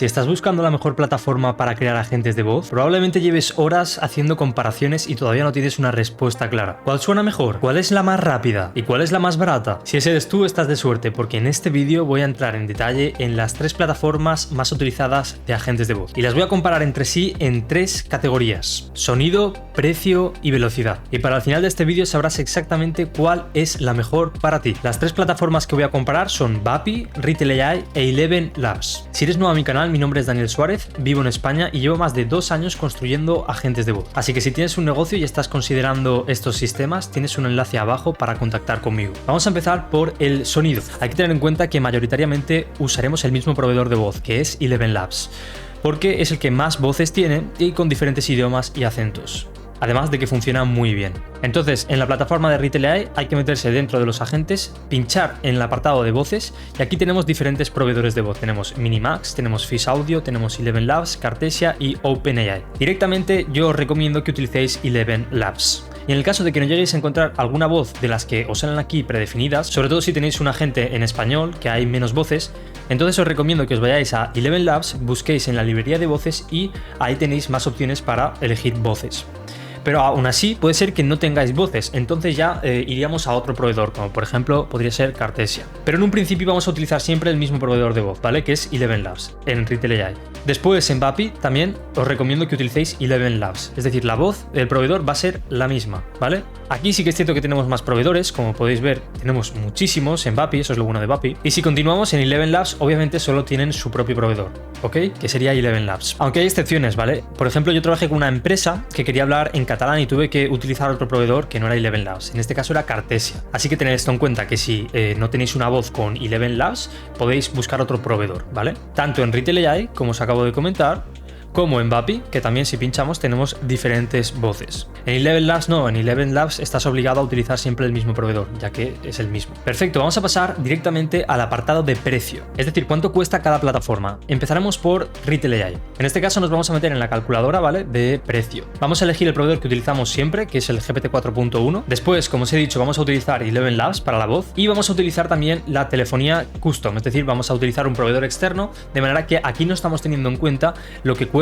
Si estás buscando la mejor plataforma para crear agentes de voz, probablemente lleves horas haciendo comparaciones y todavía no tienes una respuesta clara. ¿Cuál suena mejor? ¿Cuál es la más rápida? ¿Y cuál es la más barata? Si ese eres tú, estás de suerte, porque en este vídeo voy a entrar en detalle en las 3 plataformas más utilizadas de agentes de voz. Y las voy a comparar entre sí en 3 categorías: sonido, precio y velocidad. Y para el final de este vídeo sabrás exactamente cuál es la mejor para ti. Las 3 plataformas que voy a comparar son Vapi, Retail AI e Eleven Labs. Si eres nuevo a mi canal, mi nombre es Daniel Suárez, vivo en España y llevo más de 2 años construyendo agentes de voz. Así que si tienes un negocio y estás considerando estos sistemas, tienes un enlace abajo para contactar conmigo. Vamos a empezar por el sonido. Hay que tener en cuenta que mayoritariamente usaremos el mismo proveedor de voz, que es Eleven Labs, porque es el que más voces tiene y con diferentes idiomas y acentos. Además de que funciona muy bien. Entonces, en la plataforma de Retail AI hay que meterse dentro de los agentes, pinchar en el apartado de voces y aquí tenemos diferentes proveedores de voz. Tenemos Minimax, tenemos Fish Audio, tenemos Eleven Labs, Cartesia y OpenAI. Directamente yo os recomiendo que utilicéis Eleven Labs. Y en el caso de que no lleguéis a encontrar alguna voz de las que os salen aquí predefinidas, sobre todo si tenéis un agente en español, que hay menos voces, entonces os recomiendo que os vayáis a Eleven Labs, busquéis en la librería de voces y ahí tenéis más opciones para elegir voces. Pero aún así puede ser que no tengáis voces, entonces ya iríamos a otro proveedor, como por ejemplo podría ser Cartesia. Pero en un principio vamos a utilizar siempre el mismo proveedor de voz, ¿vale? Que es Eleven Labs, en Retail AI. Después en Vapi también os recomiendo que utilicéis Eleven Labs, es decir, la voz del proveedor va a ser la misma, ¿vale? Aquí sí que es cierto que tenemos más proveedores, como podéis ver tenemos muchísimos en Vapi, eso es lo bueno de Vapi. Y si continuamos en Eleven Labs, obviamente solo tienen su propio proveedor, ¿ok? Que sería Eleven Labs. Aunque hay excepciones, ¿vale? Por ejemplo, yo trabajé con una empresa que quería hablar en catalán y tuve que utilizar otro proveedor que no era Eleven Labs. En este caso era Cartesia. Así que tened esto en cuenta, que si no tenéis una voz con Eleven Labs, podéis buscar otro proveedor, ¿vale? Tanto en Retail AI, como os acabo de comentar, como en Vapi, que también si pinchamos tenemos diferentes voces. En Eleven Labs no, en Eleven Labs estás obligado a utilizar siempre el mismo proveedor, ya que es el mismo. Perfecto, vamos a pasar directamente al apartado de precio, es decir, cuánto cuesta cada plataforma. Empezaremos por Retail AI. En este caso nos vamos a meter en la calculadora, ¿vale? De precio. Vamos a elegir el proveedor que utilizamos siempre, que es el GPT 4.1. Después, como os he dicho, vamos a utilizar Eleven Labs para la voz y vamos a utilizar también la telefonía custom, es decir, vamos a utilizar un proveedor externo, de manera que aquí no estamos teniendo en cuenta lo que cuesta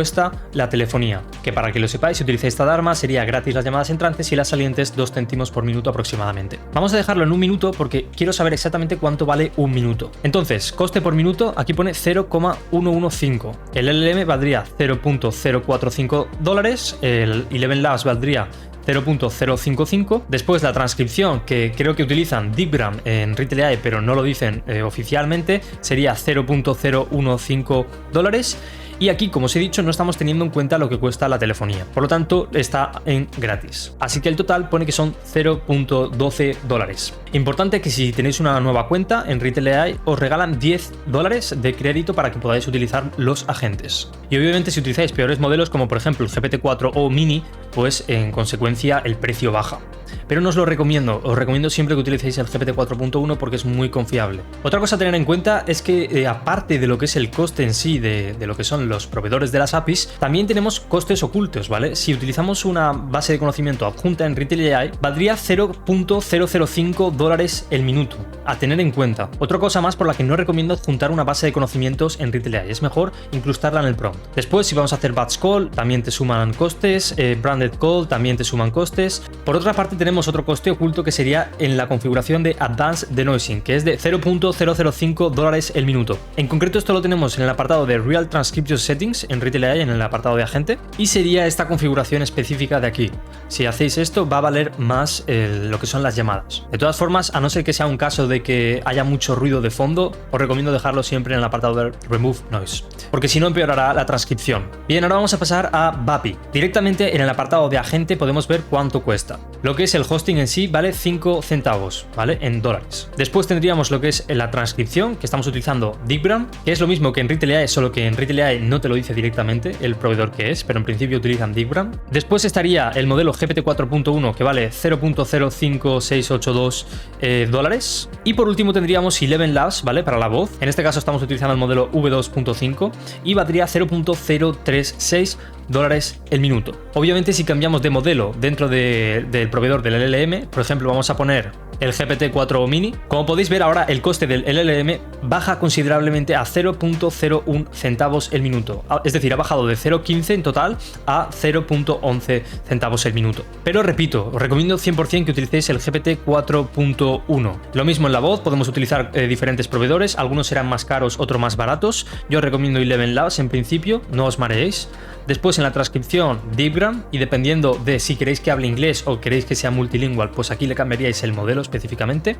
la telefonía, que para que lo sepáis, si utilizáis esta alarma sería gratis las llamadas entrantes y las salientes 2 céntimos por minuto aproximadamente. Vamos a dejarlo en 1 minuto porque quiero saber exactamente cuánto vale 1 minuto. Entonces, coste por minuto, aquí pone 0,115. El LLM valdría $0.045, el Eleven Labs valdría 0.055. Después la transcripción, que creo que utilizan DeepGram en Retail AI, pero no lo dicen oficialmente, sería $0.015. Y aquí, como os he dicho, no estamos teniendo en cuenta lo que cuesta la telefonía. Por lo tanto, está en gratis. Así que el total pone que son $0.12. Importante que si tenéis una nueva cuenta en Retail AI, os regalan $10 de crédito para que podáis utilizar los agentes. Y obviamente si utilizáis peores modelos, como por ejemplo el GPT-4 o Mini, pues en consecuencia el precio baja. Pero no os lo recomiendo, os recomiendo siempre que utilicéis el GPT 4.1 porque es muy confiable. Otra cosa a tener en cuenta es que aparte de lo que es el coste en sí de lo que son los proveedores de las APIs, también tenemos costes ocultos, ¿vale? Si utilizamos una base de conocimiento adjunta en Retail AI, valdría $0.005 el minuto, a tener en cuenta. Otra cosa más por la que no recomiendo adjuntar una base de conocimientos en Retail AI, es mejor incrustarla en el prompt. Después, si vamos a hacer batch call, también te suman costes, branded call, también te suman costes. Por otra parte, tenemos otro coste oculto que sería en la configuración de Advanced Denoising, que es de $0.005 el minuto. En concreto esto lo tenemos en el apartado de Real Transcription Settings en Retail AI, en el apartado de agente, y sería esta configuración específica de aquí. Si hacéis esto va a valer más lo que son las llamadas. De todas formas, a no ser que sea un caso de que haya mucho ruido de fondo, os recomiendo dejarlo siempre en el apartado de Remove Noise, porque si no empeorará la transcripción. Bien, ahora vamos a pasar a Vapi. Directamente en el apartado de agente podemos ver cuánto cuesta. Lo que es el hosting en sí vale 5 centavos, ¿vale? En dólares. Después tendríamos lo que es la transcripción, que estamos utilizando DeepGram, que es lo mismo que en Retail AI, solo que en Retail AI no te lo dice directamente el proveedor que es, pero en principio utilizan DeepGram. Después estaría el modelo GPT 4.1, que vale 0.05682 dólares. Y por último tendríamos Eleven Labs, ¿vale? Para la voz. En este caso estamos utilizando el modelo V2.5 y valdría 0.036 dólares el minuto. Obviamente si cambiamos de modelo dentro del proveedor del LLM, por ejemplo vamos a poner el GPT-4 Mini. Como podéis ver ahora, el coste del LLM baja considerablemente a 0.01 centavos el minuto. Es decir, ha bajado de 0.15 en total a 0.11 centavos el minuto. Pero repito, os recomiendo 100% que utilicéis el GPT 4.1. Lo mismo en la voz, podemos utilizar diferentes proveedores, algunos serán más caros, otros más baratos. Yo os recomiendo Eleven Labs en principio, no os mareéis. Después en la transcripción Deepgram, y dependiendo de si queréis que hable inglés o queréis que sea multilingüe, pues aquí le cambiaríais el modelo específicamente.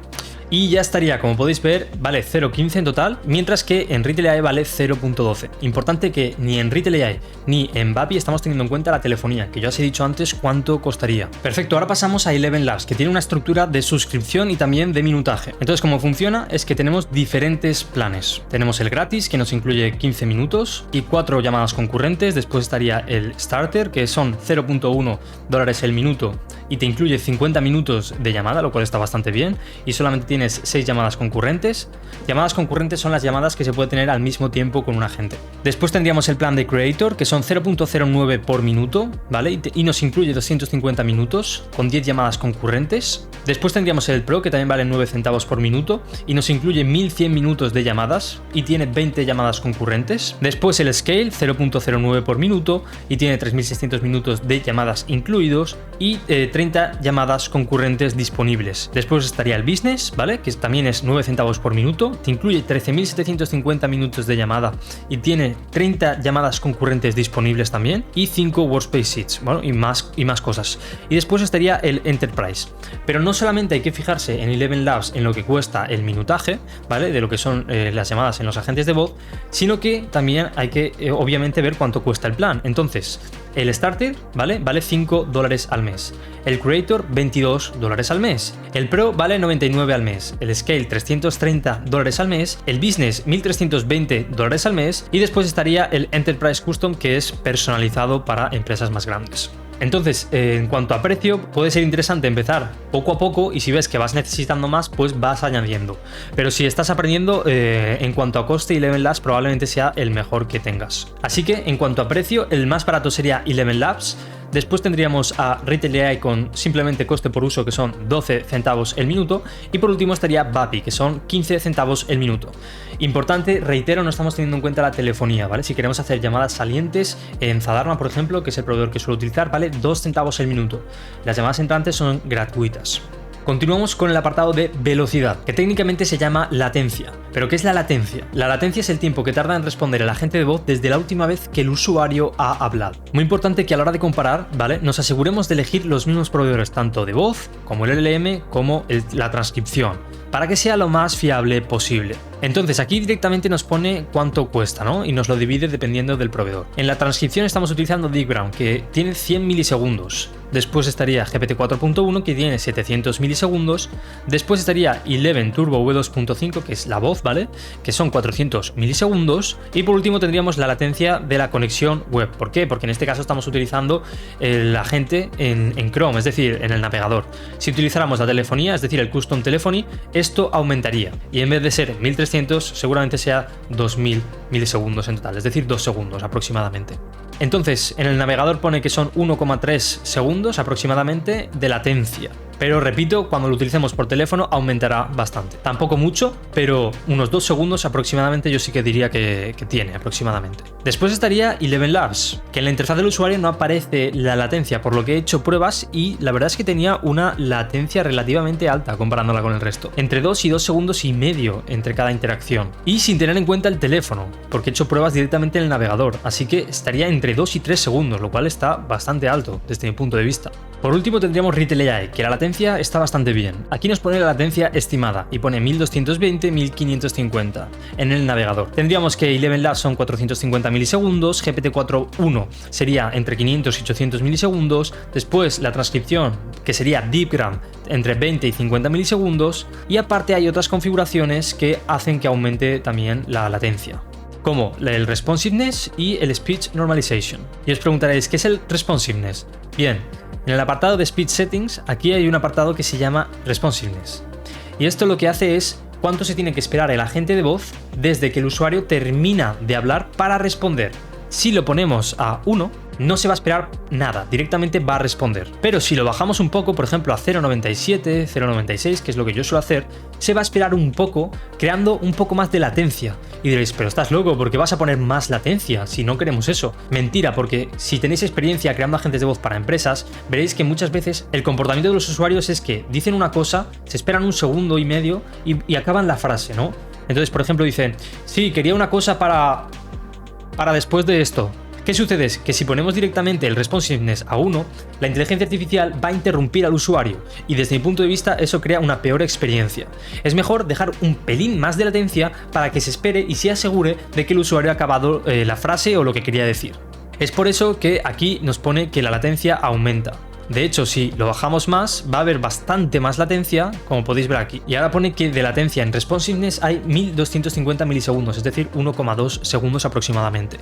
Y ya estaría, como podéis ver, vale 0.15 en total, mientras que en Retail AI vale 0.12. Importante que ni en Retail AI ni en Vapi estamos teniendo en cuenta la telefonía, que ya os he dicho antes cuánto costaría. Perfecto, ahora pasamos a Eleven Labs, que tiene una estructura de suscripción y también de minutaje. Entonces, cómo funciona es que tenemos diferentes planes. Tenemos el gratis, que nos incluye 15 minutos y 4 llamadas concurrentes. Después estaría el Starter, que son $0.1 el minuto y te incluye 50 minutos de llamada, lo cual está bastante bien, y solamente tienes 6 llamadas concurrentes. Llamadas concurrentes son las llamadas que se puede tener al mismo tiempo con un agente. Después tendríamos el plan de Creator, que son 0.09 por minuto, ¿vale? Y nos incluye 250 minutos con 10 llamadas concurrentes. Después tendríamos el Pro, que también vale 9 centavos por minuto y nos incluye 1100 minutos de llamadas y tiene 20 llamadas concurrentes. Después el Scale, 0.09 por minuto y tiene 3600 minutos de llamadas incluidos y 30 llamadas concurrentes disponibles. Después estaría el Business, ¿vale? Que también es 9 centavos por minuto, te incluye 13.750 minutos de llamada y tiene 30 llamadas concurrentes disponibles también y 5 Workspace Seats, bueno, y más cosas. Y después estaría el Enterprise. Pero no solamente hay que fijarse en Eleven Labs en lo que cuesta el minutaje, ¿vale? De lo que son las llamadas en los agentes de voz, sino que también hay que obviamente ver cuánto cuesta el plan. Entonces, el Starter, ¿vale? Vale $5 al mes. El Creator, $22 al mes. El Pro vale $99 al mes. El Scale, $330 al mes. El Business, $1.320 al mes. Y después estaría el Enterprise Custom, que es personalizado para empresas más grandes. Entonces, en cuanto a precio, puede ser interesante empezar poco a poco y si ves que vas necesitando más, pues vas añadiendo. Pero si estás aprendiendo, en cuanto a coste, Eleven Labs probablemente sea el mejor que tengas. Así que, en cuanto a precio, el más barato sería Eleven Labs. Después tendríamos a Retail AI con simplemente coste por uso, que son 12 centavos el minuto. Y por último estaría Vapi, que son 15 centavos el minuto. Importante, reitero, no estamos teniendo en cuenta la telefonía, ¿vale? Si queremos hacer llamadas salientes en Zadarma, por ejemplo, que es el proveedor que suelo utilizar, vale 2 centavos el minuto. Las llamadas entrantes son gratuitas. Continuamos con el apartado de velocidad, que técnicamente se llama latencia. ¿Pero qué es la latencia? La latencia es el tiempo que tarda en responder el agente de voz desde la última vez que el usuario ha hablado. Muy importante que a la hora de comparar, ¿vale? Nos aseguremos de elegir los mismos proveedores, tanto de voz, como el LLM, como la transcripción, para que sea lo más fiable posible. Entonces aquí directamente nos pone cuánto cuesta, ¿no? Y nos lo divide dependiendo del proveedor. En la transcripción estamos utilizando Deepgram, que tiene 100 milisegundos. Después estaría GPT 4.1, que tiene 700 milisegundos. Después estaría Eleven Turbo V2.5, que es la voz, ¿vale? Que son 400 milisegundos. Y por último tendríamos la latencia de la conexión web. ¿Por qué? Porque en este caso estamos utilizando el agente en Chrome, es decir, en el navegador. Si utilizáramos la telefonía, es decir, el Custom Telephony, esto aumentaría. Y en vez de ser 1300, seguramente sea 2000 milisegundos en total, es decir, 2 segundos aproximadamente. Entonces, en el navegador pone que son 1,3 segundos aproximadamente de latencia. Pero repito, cuando lo utilicemos por teléfono aumentará bastante. Tampoco mucho, pero unos 2 segundos aproximadamente yo sí que diría que tiene aproximadamente. Después estaría Eleven Labs, que en la interfaz del usuario no aparece la latencia, por lo que he hecho pruebas y la verdad es que tenía una latencia relativamente alta comparándola con el resto. Entre 2 y 2 segundos y medio entre cada interacción. Y sin tener en cuenta el teléfono, porque he hecho pruebas directamente en el navegador, así que estaría entre 2 y 3 segundos, lo cual está bastante alto desde mi punto de vista. Por último tendríamos Retail AI, que la latencia está bastante bien. Aquí nos pone la latencia estimada y pone 1220-1550 en el navegador. Tendríamos que Eleven Labs son 450 milisegundos, GPT 4.1 sería entre 500 y 800 milisegundos, después la transcripción, que sería Deepgram, entre 20 y 50 milisegundos, y aparte hay otras configuraciones que hacen que aumente también la latencia, como el responsiveness y el speech normalization. Y os preguntaréis, ¿qué es el responsiveness? Bien, en el apartado de speech settings, aquí hay un apartado que se llama responsiveness. Y esto lo que hace es cuánto se tiene que esperar el agente de voz desde que el usuario termina de hablar para responder. Si lo ponemos a 1, no se va a esperar nada, directamente va a responder. Pero si lo bajamos un poco, por ejemplo a 0.97, 0.96, que es lo que yo suelo hacer, se va a esperar un poco, creando un poco más de latencia. Y diréis, pero estás loco, ¿por qué vas a poner más latencia si no queremos eso? Mentira, porque si tenéis experiencia creando agentes de voz para empresas, veréis que muchas veces el comportamiento de los usuarios es que dicen una cosa, se esperan 1,5 segundos y acaban la frase, ¿no? Entonces, por ejemplo, dicen, sí, quería una cosa para después de esto. ¿Qué sucede? Es que si ponemos directamente el responsiveness a 1, la inteligencia artificial va a interrumpir al usuario y desde mi punto de vista eso crea una peor experiencia. Es mejor dejar un pelín más de latencia para que se espere y se asegure de que el usuario ha acabado la frase o lo que quería decir. Es por eso que aquí nos pone que la latencia aumenta. De hecho, si lo bajamos más, va a haber bastante más latencia, como podéis ver aquí. Y ahora pone que de latencia en responsiveness hay 1250 milisegundos, es decir, 1,2 segundos aproximadamente.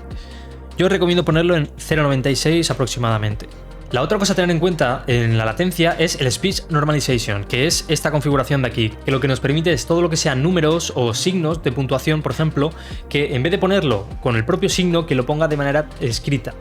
Yo os recomiendo ponerlo en 0.96 aproximadamente. La otra cosa a tener en cuenta en la latencia es el Speech Normalization, que es esta configuración de aquí, que lo que nos permite es todo lo que sean números o signos de puntuación, por ejemplo, que en vez de ponerlo con el propio signo, que lo ponga de manera escrita.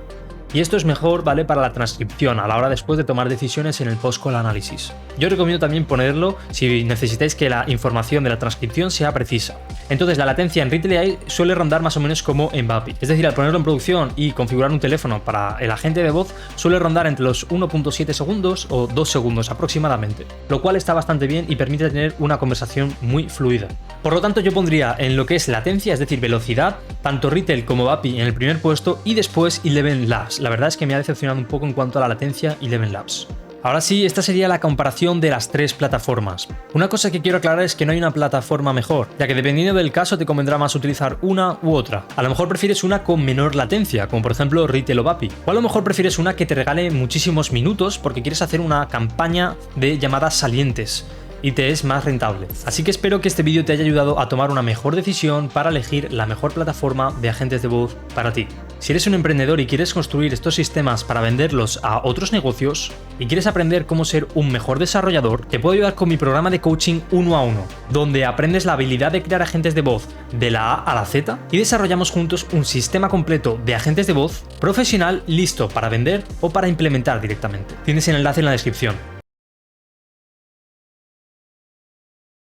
Y esto es mejor, ¿vale?, para la transcripción a la hora después de tomar decisiones en el post-call análisis. Yo recomiendo también ponerlo si necesitáis que la información de la transcripción sea precisa. Entonces la latencia en Retail AI suele rondar más o menos como en VAPI. Es decir, al ponerlo en producción y configurar un teléfono para el agente de voz, suele rondar entre los 1,7 segundos o 2 segundos aproximadamente, lo cual está bastante bien y permite tener una conversación muy fluida. Por lo tanto, yo pondría en lo que es latencia, es decir, velocidad, tanto Retail como VAPI en el primer puesto y después Eleven Labs. La verdad es que me ha decepcionado un poco en cuanto a la latencia Eleven Labs. Ahora sí, esta sería la comparación de las tres plataformas. Una cosa que quiero aclarar es que no hay una plataforma mejor, ya que dependiendo del caso te convendrá más utilizar una u otra. A lo mejor prefieres una con menor latencia, como por ejemplo Retail o VAPI. O a lo mejor prefieres una que te regale muchísimos minutos porque quieres hacer una campaña de llamadas salientes y te es más rentable. Así que espero que este vídeo te haya ayudado a tomar una mejor decisión para elegir la mejor plataforma de agentes de voz para ti. Si eres un emprendedor y quieres construir estos sistemas para venderlos a otros negocios y quieres aprender cómo ser un mejor desarrollador, te puedo ayudar con mi programa de coaching 1 a 1, donde aprendes la habilidad de crear agentes de voz de la A a la Z y desarrollamos juntos un sistema completo de agentes de voz profesional listo para vender o para implementar directamente. Tienes el enlace en la descripción.